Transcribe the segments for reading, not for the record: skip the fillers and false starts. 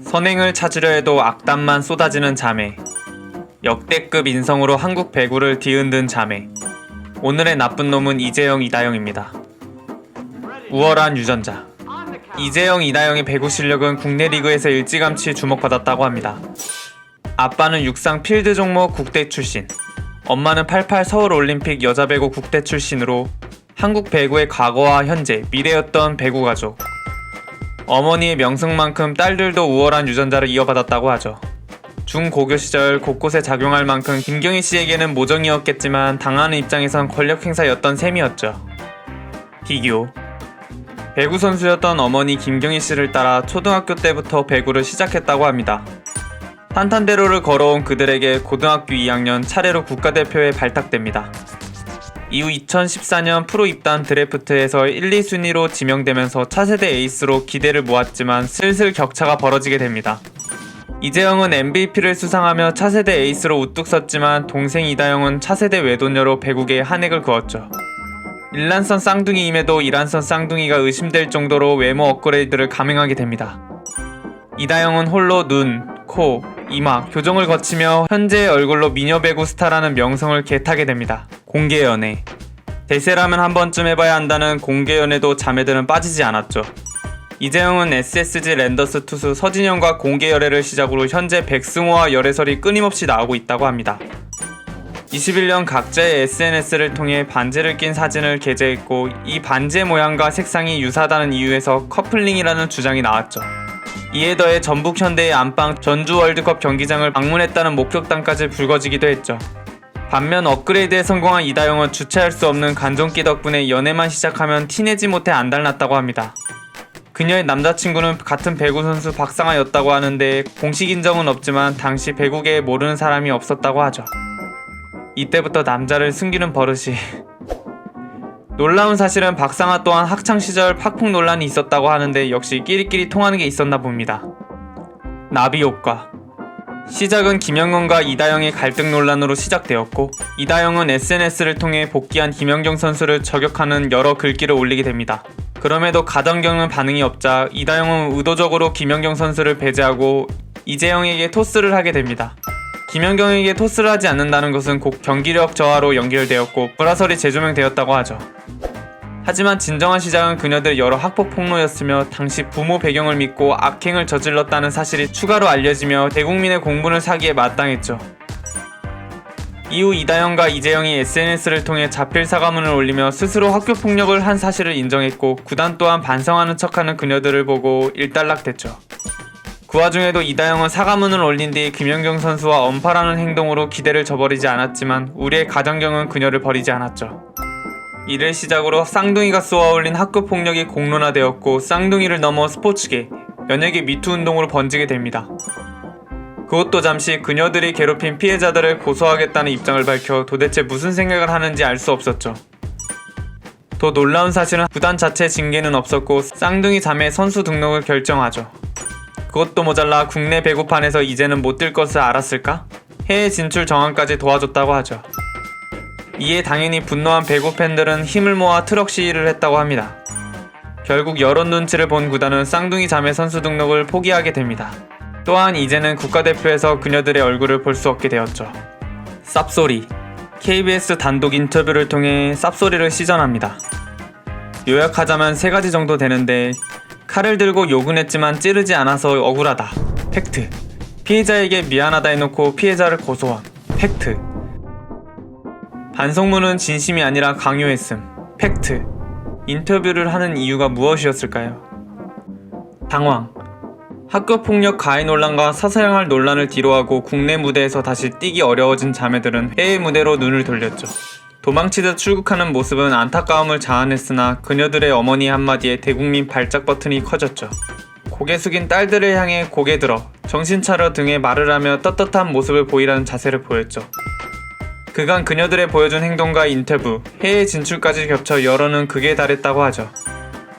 선행을 찾으려 해도 악담만 쏟아지는 자매. 역대급 인성으로 한국 배구를 뒤흔든 자매. 오늘의 나쁜 놈은 이재영, 이다영입니다. 우월한 유전자. 이재영, 이다영의 배구 실력은 국내 리그에서 일찌감치 주목받았다고 합니다. 아빠는 육상 필드 종목 국대 출신, 엄마는 88 서울올림픽 여자배구 국대 출신으로 한국 배구의 과거와 현재, 미래였던 배구 가족. 어머니의 명성만큼 딸들도 우월한 유전자를 이어받았다고 하죠. 중고교 시절 곳곳에 작용할 만큼 김경희 씨에게는 모정이었겠지만 당하는 입장에선 권력 행사였던 셈이었죠. 비교. 배구 선수였던 어머니 김경희 씨를 따라 초등학교 때부터 배구를 시작했다고 합니다. 탄탄대로를 걸어온 그들에게 고등학교 2학년 차례로 국가대표에 발탁됩니다. 이후 2014년 프로 입단 드래프트에서 1, 2순위로 지명되면서 차세대 에이스로 기대를 모았지만 슬슬 격차가 벌어지게 됩니다. 이재영은 MVP를 수상하며 차세대 에이스로 우뚝 섰지만 동생 이다영은 차세대 외도녀로 배구계에 한획을 그었죠. 일란선 쌍둥이임에도 이란선 쌍둥이가 의심될 정도로 외모 업그레이드를 감행하게 됩니다. 이다영은 홀로 눈, 코, 이마, 교정을 거치며 현재의 얼굴로 미녀배구 스타라는 명성을 개타게 됩니다. 공개연애. 대세라면 한 번쯤 해봐야 한다는 공개연애도 자매들은 빠지지 않았죠. 이재영은 SSG 랜더스 투수 서진영과 공개열애를 시작으로 현재 백승호와 열애설이 끊임없이 나오고 있다고 합니다. 21년 각자의 SNS를 통해 반지를 낀 사진을 게재했고 이 반지의 모양과 색상이 유사하다는 이유에서 커플링이라는 주장이 나왔죠. 이에 더해 전북 현대의 안방 전주 월드컵 경기장을 방문했다는 목격담까지 불거지기도 했죠. 반면 업그레이드에 성공한 이다영은 주체할 수 없는 간종기 덕분에 연애만 시작하면 티내지 못해 안달났다고 합니다. 그녀의 남자친구는 같은 배구 선수 박상아였다고 하는데 공식 인정은 없지만 당시 배구계에 모르는 사람이 없었다고 하죠. 이때부터 남자를 숨기는 버릇이. 놀라운 사실은 박상아 또한 학창시절 팍풍 논란이 있었다고 하는데 역시 끼리끼리 통하는 게 있었나 봅니다. 나비 효과. 시작은 김영건과 이다영의 갈등 논란으로 시작되었고 이다영은 SNS를 통해 복귀한 김연경 선수를 저격하는 여러 글귀를 올리게 됩니다. 그럼에도 가던경은 반응이 없자 이다영은 의도적으로 김연경 선수를 배제하고 이재영에게 토스를 하게 됩니다. 김연경에게 토스를 하지 않는다는 것은 곧 경기력 저하로 연결되었고 불화설이 재조명되었다고 하죠. 하지만 진정한 시작은 그녀들 여러 학폭 폭로였으며 당시 부모 배경을 믿고 악행을 저질렀다는 사실이 추가로 알려지며 대국민의 공분을 사기에 마땅했죠. 이후 이다영과 이재영이 SNS를 통해 자필 사과문을 올리며 스스로 학교 폭력을 한 사실을 인정했고 구단 또한 반성하는 척하는 그녀들을 보고 일단락됐죠. 그 와중에도 이다영은 사과문을 올린 뒤 김연경 선수와 언팔하는 행동으로 기대를 저버리지 않았지만 우리의 가정경은 그녀를 버리지 않았죠. 이를 시작으로 쌍둥이가 쏘아올린 학교 폭력이 공론화되었고 쌍둥이를 넘어 스포츠계, 연예계 미투 운동으로 번지게 됩니다. 그것도 잠시 그녀들이 괴롭힌 피해자들을 고소하겠다는 입장을 밝혀 도대체 무슨 생각을 하는지 알 수 없었죠. 더 놀라운 사실은 구단 자체 징계는 없었고 쌍둥이 자매 선수 등록을 결정하죠. 그것도 모자라 국내 배구판에서 이제는 못 뛸 것을 알았을까? 해외 진출 정황까지 도와줬다고 하죠. 이에 당연히 분노한 배구 팬들은 힘을 모아 트럭 시위를 했다고 합니다. 결국 여론 눈치를 본 구단은 쌍둥이 자매 선수 등록을 포기하게 됩니다. 또한 이제는 국가대표에서 그녀들의 얼굴을 볼 수 없게 되었죠. 쌉소리. KBS 단독 인터뷰를 통해 쌉소리를 시전합니다. 요약하자면 3가지 정도 되는데 칼을 들고 욕은 했지만 찌르지 않아서 억울하다. 팩트. 피해자에게 미안하다 해놓고 피해자를 고소함. 팩트. 반성문은 진심이 아니라 강요했음. 팩트. 인터뷰를 하는 이유가 무엇이었을까요? 당황. 학교폭력 가해 논란과 사사생활 논란을 뒤로하고 국내 무대에서 다시 뛰기 어려워진 자매들은 해외 무대로 눈을 돌렸죠. 도망치듯 출국하는 모습은 안타까움을 자아냈으나 그녀들의 어머니 한마디에 대국민 발작 버튼이 커졌죠. 고개 숙인 딸들을 향해 고개 들어 정신 차려 등의 말을 하며 떳떳한 모습을 보이라는 자세를 보였죠. 그간 그녀들의 보여준 행동과 인터뷰, 해외 진출까지 겹쳐 여론은 극에 달했다고 하죠.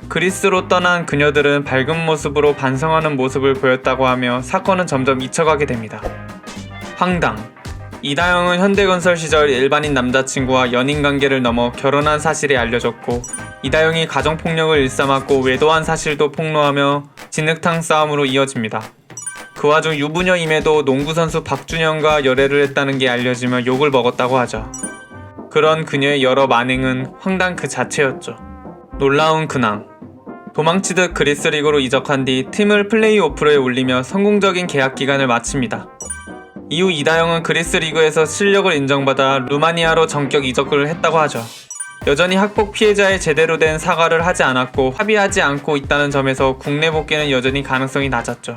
그리스로 떠난 그녀들은 밝은 모습으로 반성하는 모습을 보였다고 하며 사건은 점점 잊혀가게 됩니다. 황당. 이다영은 현대건설 시절 일반인 남자친구와 연인관계를 넘어 결혼한 사실이 알려졌고 이다영이 가정폭력을 일삼았고 외도한 사실도 폭로하며 진흙탕 싸움으로 이어집니다. 그 와중 유부녀임에도 농구선수 박준영과 열애를 했다는 게 알려지며 욕을 먹었다고 하죠. 그런 그녀의 여러 만행은 황당 그 자체였죠. 놀라운 근황. 도망치듯 그리스 리그로 이적한 뒤 팀을 플레이오프로에 올리며 성공적인 계약 기간을 마칩니다. 이후 이다영은 그리스 리그에서 실력을 인정받아 루마니아로 전격 이적을 했다고 하죠. 여전히 학폭 피해자에 제대로 된 사과를 하지 않았고 합의하지 않고 있다는 점에서 국내 복귀는 여전히 가능성이 낮았죠.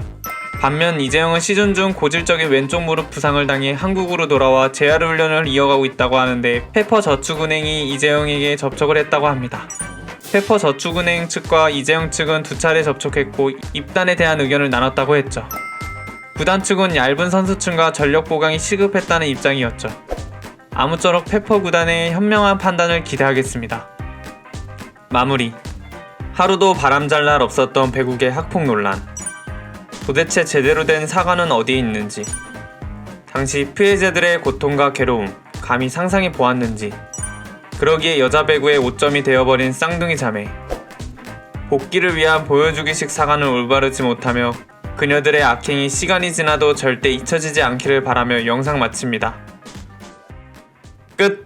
반면 이재영은 시즌 중 고질적인 왼쪽 무릎 부상을 당해 한국으로 돌아와 재활 훈련을 이어가고 있다고 하는데 페퍼저축은행이 이재영에게 접촉을 했다고 합니다. 페퍼저축은행 측과 이재영 측은 2차례 접촉했고 입단에 대한 의견을 나눴다고 했죠. 구단 측은 얇은 선수층과 전력 보강이 시급했다는 입장이었죠. 아무쪼록 페퍼 구단의 현명한 판단을 기대하겠습니다. 마무리. 하루도 바람잘 날 없었던 배국의 학폭 논란. 도대체 제대로 된 사과는 어디에 있는지, 당시 피해자들의 고통과 괴로움 감히 상상해 보았는지, 그러기에 여자 배구의 오점이 되어버린 쌍둥이 자매. 복귀를 위한 보여주기식 사과는 올바르지 못하며 그녀들의 악행이 시간이 지나도 절대 잊혀지지 않기를 바라며 영상 마칩니다. 끝!